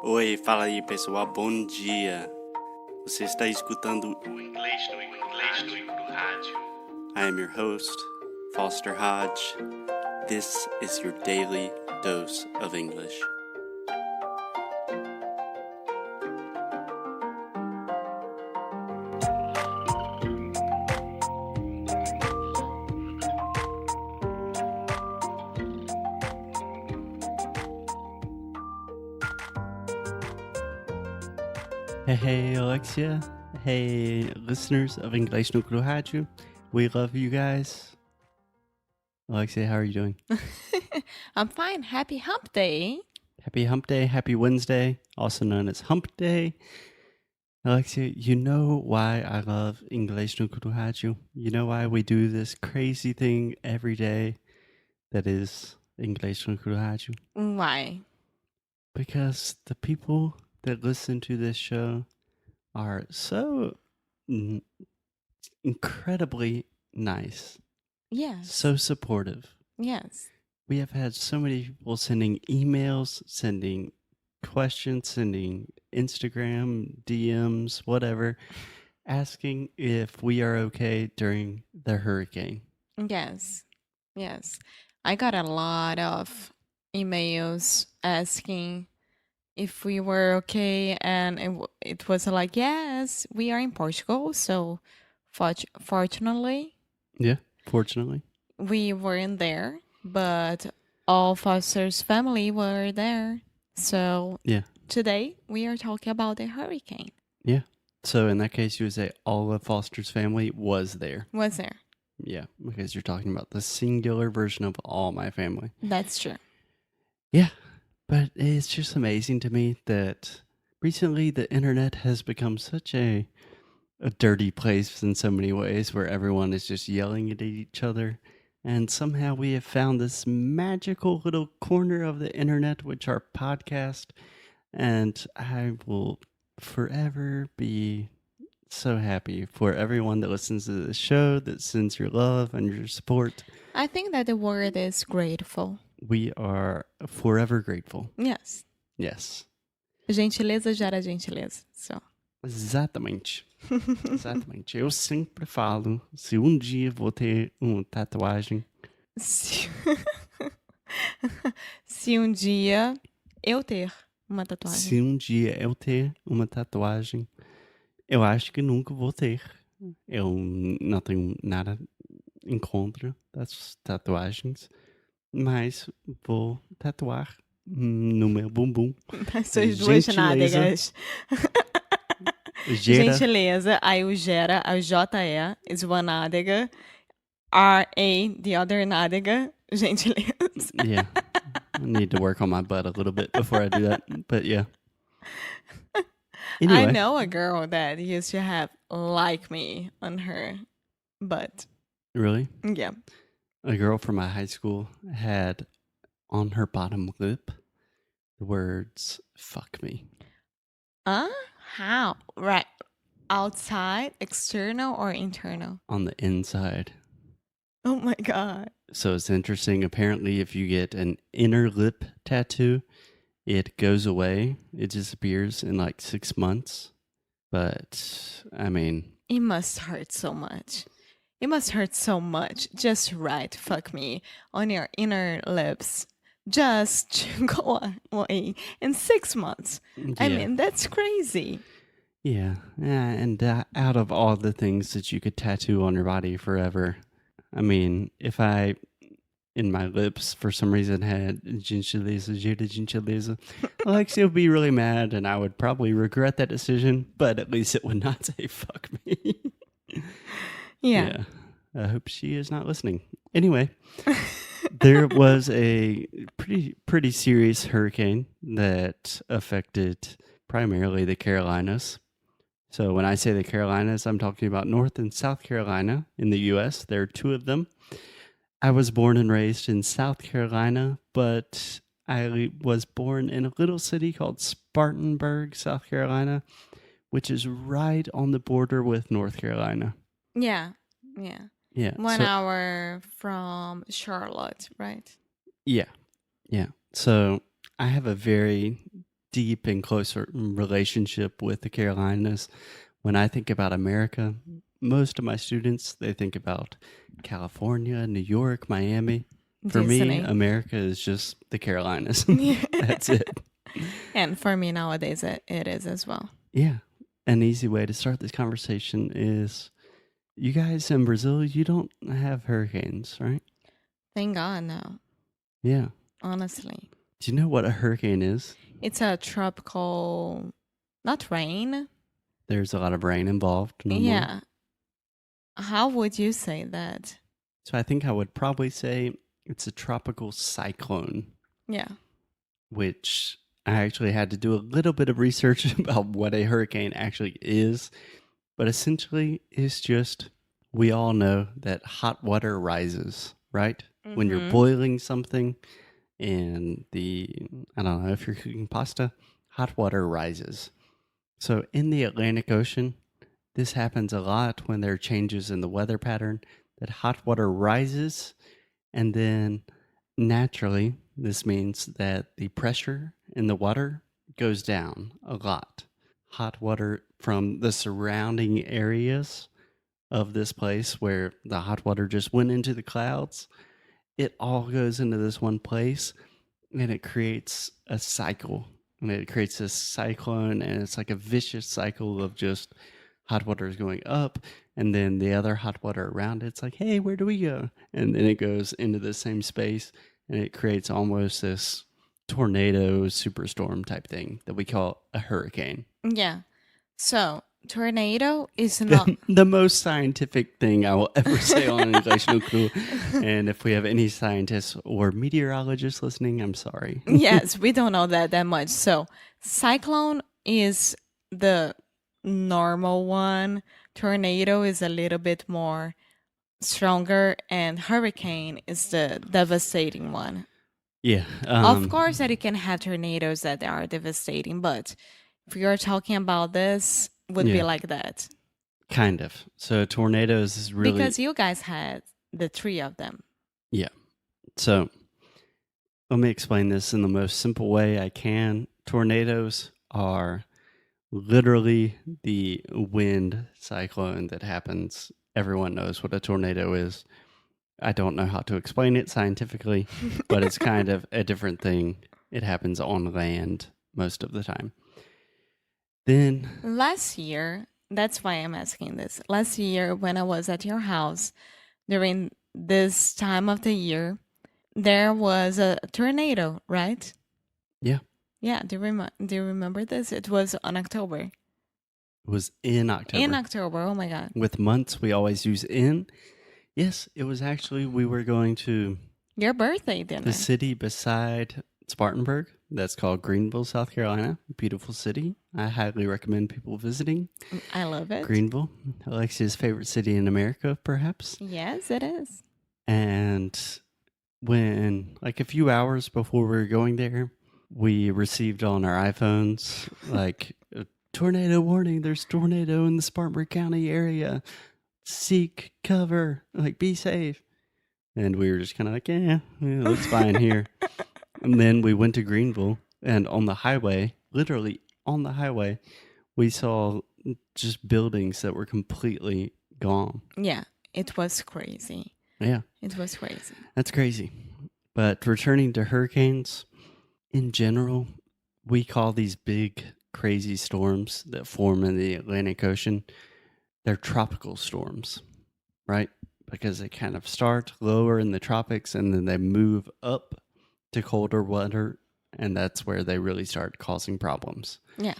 Oi, fala aí pessoal, bom dia. Você está escutando o Inglês no rádio. I am your host, Foster Hodge. This is your daily dose of English. Hey, Alexia. Hey, listeners of Inglês no rádio. We love you guys. Alexia, how are you doing? I'm fine. Happy hump day. Happy hump day. Happy Wednesday, also known as hump day. Alexia, you know why I love Inglês no rádio? You know why we do this crazy thing every day that is Inglês no rádio? Why? Because the people that listen to this show are so incredibly nice. Yes. So supportive. Yes. We have had so many people sending emails, sending questions, sending Instagram, DMs, whatever, asking if we are okay during the hurricane. Yes. Yes. I got a lot of emails asking if we were okay, and it was like, yes, we are in Portugal, so fortunately, Fortunately, we weren't there, but all Foster's family were there. So today we are talking about the hurricane. Yeah. So in that case, you would say all of Foster's family was there. Was there? Yeah, because you're talking about the singular version of all my family. That's true. Yeah. But it's just amazing to me that recently the internet has become such a dirty place in so many ways where everyone is just yelling at each other. And somehow we have found this magical little corner of the internet, which are podcasts. And I will forever be so happy for everyone that listens to the show, that sends your love and your support. I think that the word is grateful. We are forever grateful. Yes. Yes. Gentileza gera gentileza. So. Exatamente. Exatamente. Eu sempre falo, se um dia vou ter uma tatuagem. Se um dia eu ter uma tatuagem. Se um dia eu ter uma tatuagem, eu acho que nunca vou ter. Eu não tenho nada em contra das tatuagens, mas vou tatuar no meu bumbum. As suas duas nádegas. Gentileza, aí o gera, a J-E is one nádega, R-A, the other nádega, gentileza. Yeah, I need to work on my butt a little bit before I do that, but yeah. Anyway. I know a girl that used to have like me on her butt. Really? Yeah. A girl from my high school had on her bottom lip the words, fuck me. How? Right. Outside, external, or internal? On the inside. Oh my God. So it's interesting. Apparently, if you get an inner lip tattoo, it goes away. It disappears in like 6 months. But, I mean... It must hurt so much. It must hurt so much. Just write, fuck me, on your inner lips. Just to go away in 6 months. Yeah. I mean, that's crazy. Yeah. And out of all the things that you could tattoo on your body forever, I mean, if I, in my lips, for some reason had gentileza, Alexia would be really mad and I would probably regret that decision, but at least it would not say fuck me. Yeah. I hope she is not listening. Anyway, there was a pretty serious hurricane that affected primarily the Carolinas. So when I say the Carolinas, I'm talking about North and South Carolina in the U.S. There are two of them. I was born and raised in South Carolina, but I was born in a little city called Spartanburg, South Carolina, which is right on the border with North Carolina. Yeah. 1 so, hour from Charlotte, right? Yeah. So I have a very deep and close relationship with the Carolinas. When I think about America, most of my students, they think about California, New York, Miami. For me, Disney. America is just the Carolinas. Yeah. That's it. And for me nowadays, it is as well. Yeah. An easy way to start this conversation is you guys in Brazil, you don't have hurricanes, right? Thank God, no. Yeah. Honestly. Do you know what a hurricane is? It's a tropical, not rain. There's a lot of rain involved. Normally. Yeah. How would you say that? So I think I would probably say it's a tropical cyclone, Yeah. which I actually had to do a little bit of research about what a hurricane actually is. But essentially, it's just, we all know that hot water rises, right? When you're boiling something and I don't know, if you're cooking pasta, hot water rises. So in the Atlantic Ocean, this happens a lot when there are changes in the weather pattern, that hot water rises, and then naturally, this means that the pressure in the water goes down a lot. Hot water from the surrounding areas of this place where the hot water just went into the clouds, it all goes into this one place, and it creates a cycle. And it creates this cyclone, and it's like a vicious cycle of just hot water is going up, and then the other hot water around it's like, hey, where do we go? And then it goes into the same space, and it creates almost this tornado superstorm type thing that we call a hurricane. Yeah. So, tornado is not... The most scientific thing I will ever say on English no Clue. And if we have any scientists or meteorologists listening, I'm sorry. Yes, we don't know that much. So, cyclone is the normal one. Tornado is a little bit more stronger, and hurricane is the devastating one. Yeah. Of course that you can have tornadoes that are devastating, but if you're talking about this, would be like that. Kind of. So tornadoes is really... Because you guys had the 3 of them. Yeah. So let me explain this in the most simple way I can. Tornadoes are literally the wind cyclone that happens. Everyone knows what a tornado is. I don't know how to explain it scientifically, but it's kind of a different thing. It happens on land most of the time. Then last year, that's why I'm asking this. Last year, when I was at your house during this time of the year, there was a tornado, right? Yeah. Yeah. Do you remember this? It was on October. It was in October. In October. Oh my God. With months, we always use in. Yes, it was actually, we were going to your birthday dinner. The city beside Spartanburg. That's called Greenville, South Carolina. Beautiful city. I highly recommend people visiting. I love it. Greenville, Alexia's favorite city in America, perhaps. Yes, it is. And when, like a few hours before we were going there, we received on our iPhones, like, a tornado warning. There's a tornado in the Spartanburg County area. Seek cover. Like, be safe. And we were just kind of like, yeah, it looks fine here. And then we went to Greenville, and on the highway, literally on the highway, we saw just buildings that were completely gone. Yeah, it was crazy. Yeah. It was crazy. That's crazy. But returning to hurricanes, in general, we call these big, crazy storms that form in the Atlantic Ocean, they're tropical storms, right? Because they kind of start lower in the tropics, and then they move up to colder weather, and that's where they really start causing problems. Yeah.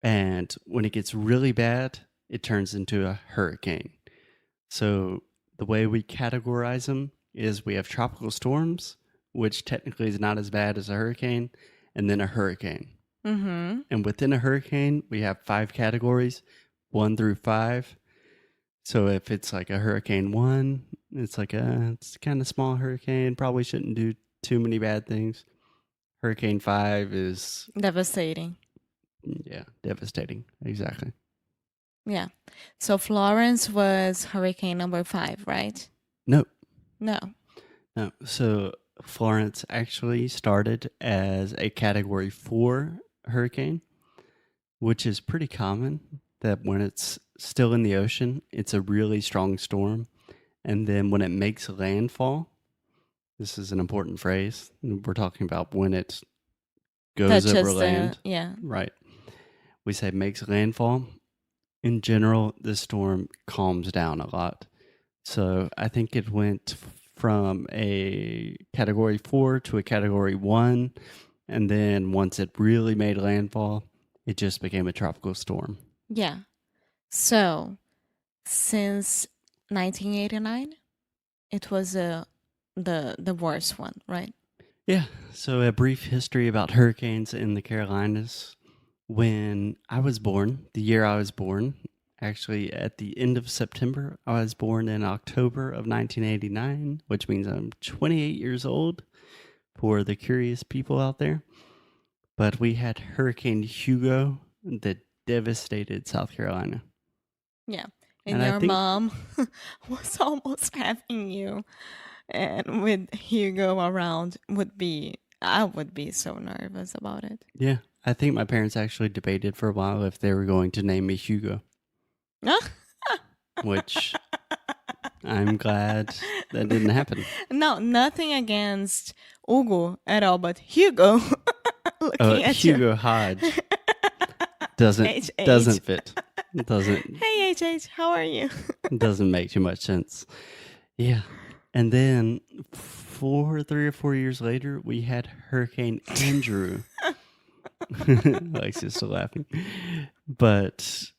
And when it gets really bad, it turns into a hurricane. So the way we categorize them is we have tropical storms, which technically is not as bad as a hurricane, and then a hurricane. Mm-hmm. And within a hurricane, we have 5 categories, 1 through 5. So if it's like a hurricane 1, it's like it's kind of small hurricane, probably shouldn't do too many bad things. Hurricane 5 is devastating. Yeah, devastating. Exactly. Yeah. So Florence was hurricane number 5, right? No. No. So Florence actually started as a category 4 hurricane, which is pretty common that when it's still in the ocean, it's a really strong storm. And then when it makes landfall, this is an important phrase. We're talking about when it goes over Touches land. yeah. Right. We say makes landfall. In general, the storm calms down a lot. So I think it went from a category 4 to a category 1. And then once it really made landfall, it just became a tropical storm. Yeah. So since 1989, it was the worst one, right? Yeah. So a brief history about hurricanes in the Carolinas. When I was born, the year I was born, actually at the end of September, I was born in October of 1989, which means I'm 28 years old for the curious people out there. But we had Hurricane Hugo that devastated South Carolina. Yeah. And And I your think- mom was almost having you. And with Hugo around I would be so nervous about it. Yeah. I think my parents actually debated for a while if they were going to name me Hugo, which I'm glad that didn't happen. No, nothing against Hugo at all, but Hugo looking at you. Hugo Hodge doesn't HH. fit. It doesn't Hey, HH, how are you? doesn't make too much sense. Yeah. And then 3 or 4 years later, we had Hurricane Andrew. Alexia's still laughing. But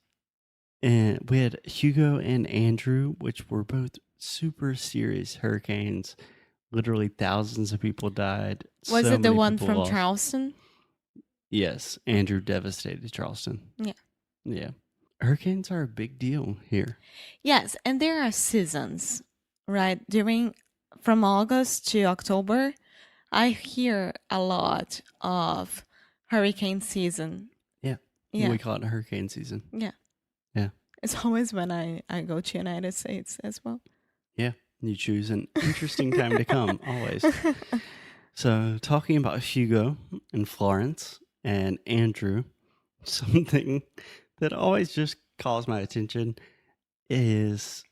we had Hugo and Andrew, which were both super serious hurricanes. Literally thousands of people died. Was So it the many one people from lost. Charleston? Yes, Andrew devastated Charleston. Yeah. Yeah. Hurricanes are a big deal here. Yes, and there are seasons, right? From August to October, I hear a lot of hurricane season. Yeah. Yeah. We call it hurricane season. It's always when I go to United States as well. Yeah. You choose an interesting time to come, always. So, talking about Hugo and Florence and Andrew, something that always just calls my attention is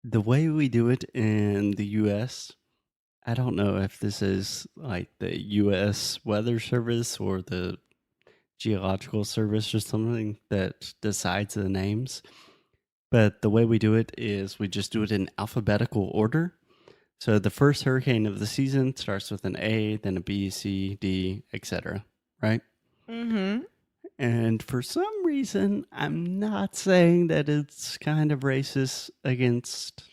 the way we do it in the U.S. I don't know if this is like the U.S. Weather Service or the Geological Service or something that decides the names. But the way we do it is we just do it in alphabetical order. So the first hurricane of the season starts with an A, then a B, C, D, etc. Right? Mm-hmm. And for some reason, I'm not saying that it's kind of racist against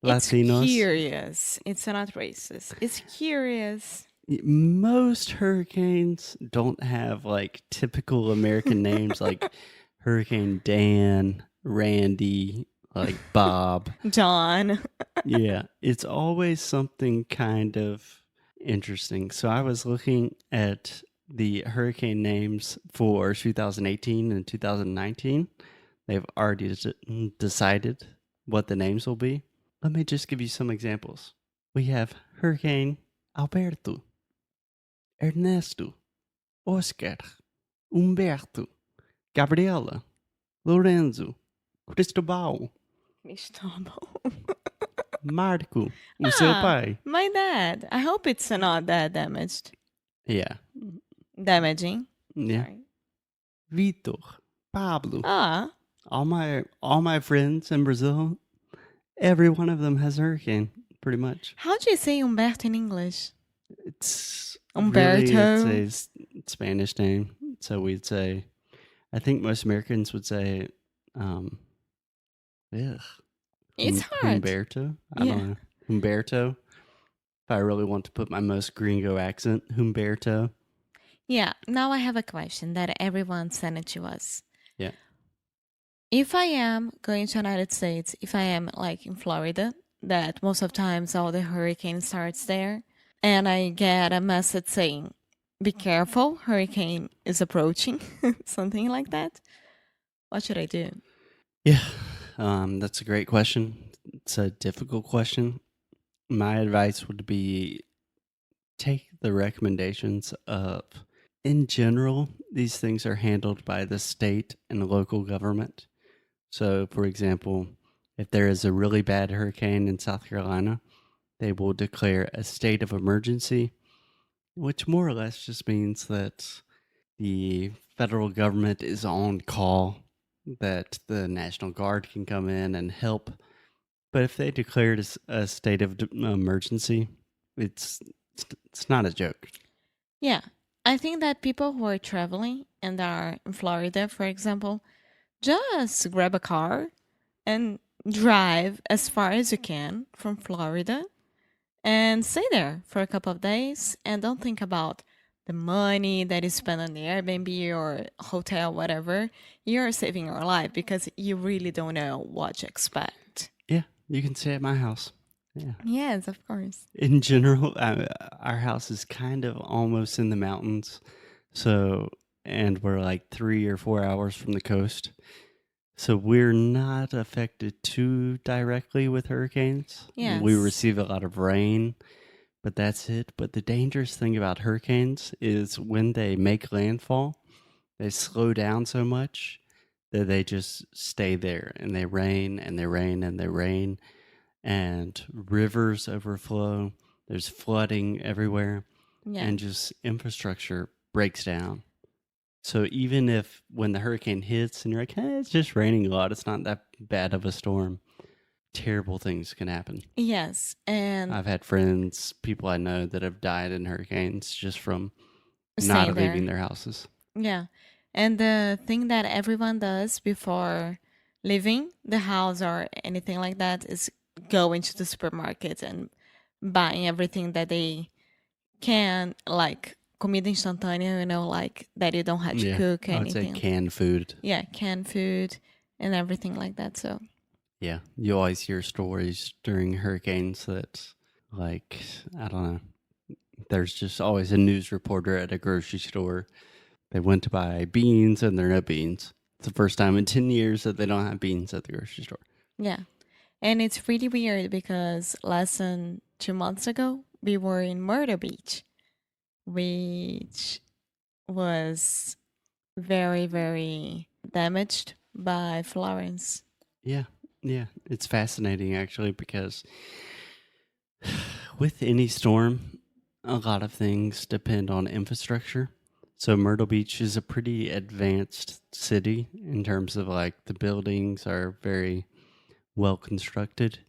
Latinos. It's curious. It's not racist. It's curious. Most hurricanes don't have like typical American names like Hurricane Dan, Randy, like Bob. John. Yeah, it's always something kind of interesting. So I was looking at the hurricane names for 2018 and 2019. They've already decided what the names will be. Let me just give you some examples. We have Hurricane Alberto, Ernesto, Oscar, Humberto, Gabriela, Lorenzo, Cristobal, Marco, o seu pai. My dad. I hope it's not that damaged. Yeah. Damaging. Yeah. Sorry. Vitor, Pablo. Ah. All my friends in Brazil, every one of them has a hurricane, pretty much. How do you say Humberto in English? It's Umberto. Really, it's a Spanish name, so we'd say. I think most Americans would say, It's hard. Humberto. I don't know. Humberto. If I really want to put my most gringo accent, Humberto. Yeah. Now I have a question that everyone sent it to us. Yeah. If I am going to United States, if I am like in Florida, that most of times all the hurricane starts there, and I get a message saying, "Be careful, hurricane is approaching," something like that, what should I do? Yeah, that's a great question. It's a difficult question. My advice would be take the recommendations of in general, these things are handled by the state and local government. So, for example, if there is a really bad hurricane in South Carolina, they will declare a state of emergency, which more or less just means that the federal government is on call, that the National Guard can come in and help. But if they declared a state of emergency, it's not a joke. Yeah. I think that people who are traveling and are in Florida, for example, just grab a car and drive as far as you can from Florida and stay there for a couple of days and don't think about the money that you spend on the Airbnb or hotel, whatever. You're saving your life because you really don't know what to expect. Yeah, you can stay at my house. Yeah. Yes, of course. In general, our house is kind of almost in the mountains. So, and we're like 3 or 4 hours from the coast. So we're not affected too directly with hurricanes. Yes. We receive a lot of rain, but that's it. But the dangerous thing about hurricanes is when they make landfall, they slow down so much that they just stay there and they rain and they rain and they rain. And rivers overflow, there's flooding everywhere, and just infrastructure breaks down. So even if when the hurricane hits and you're like, hey, it's just raining a lot, it's not that bad of a storm, terrible things can happen. Yes, and I've had friends, people I know that have died in hurricanes just from staying not there. leaving their houses. Yeah, and the thing that everyone does before leaving the house or anything like that is go into the supermarket and buying everything that they can, like comida instantânea, you know, like that you don't have to cook I would say anything. canned food. Yeah, canned food and everything like that. So Yeah, you always hear stories during hurricanes that, like, I don't know, there's just always a news reporter at a grocery store. They went to buy beans and there are no beans. It's the first time in 10 years that they don't have beans at the grocery store. yeah. And it's really weird because less than 2 months ago, we were in Myrtle Beach, which was very, very damaged by Florence. Yeah, it's fascinating actually because with any storm, a lot of things depend on infrastructure. So Myrtle Beach is a pretty advanced city in terms of like the buildings are very well constructed,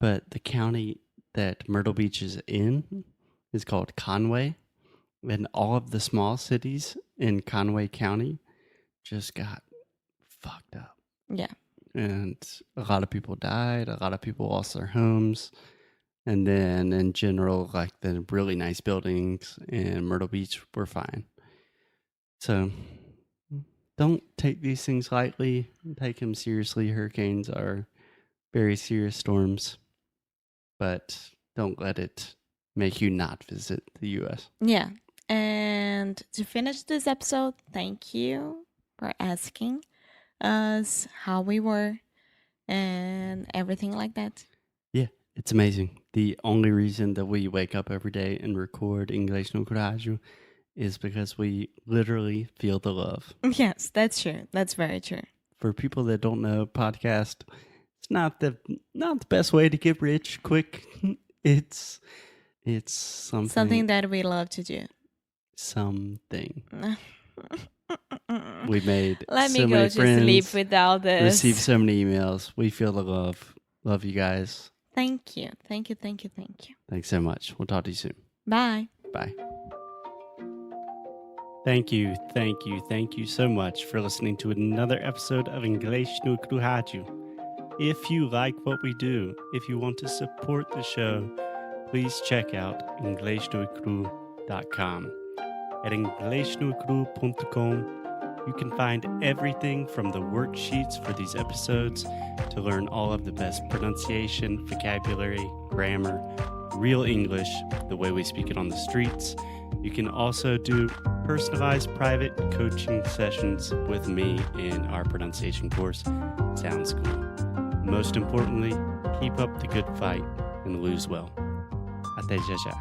but the county that Myrtle Beach is in is called Conway, and all of the small cities in Conway County just got fucked up. Yeah. And a lot of people died, a lot of people lost their homes, and then in general, like the really nice buildings in Myrtle Beach were fine. So don't take these things lightly, take them seriously. Hurricanes are very serious storms, but don't let it make you not visit the U.S. Yeah. And to finish this episode, thank you for asking us how we were and everything like that. Yeah, it's amazing. The only reason that we wake up every day and record Inglês no Coraggio is because we literally feel the love. Yes, that's true. That's very true. For people that don't know, podcast, it's not the best way to get rich quick. It's something that we love to do. Something. We made Let so me go many to friends, sleep without this. received so many emails. We feel the love. Love you guys. Thank you. Thank you. Thank you. Thank you. Thanks so much. We'll talk to you soon. Bye. Bye. Thank you so much for listening to another episode of Inglês no Coraggio. If you like what we do, if you want to support the show, please check out inglesnocru.com. At inglesnocru.com, you can find everything from the worksheets for these episodes to learn all of the best pronunciation, vocabulary, grammar, real English, the way we speak it on the streets. You can also do personalized private coaching sessions with me in our pronunciation course, Sound School. Most importantly, keep up the good fight and lose well. Até já já.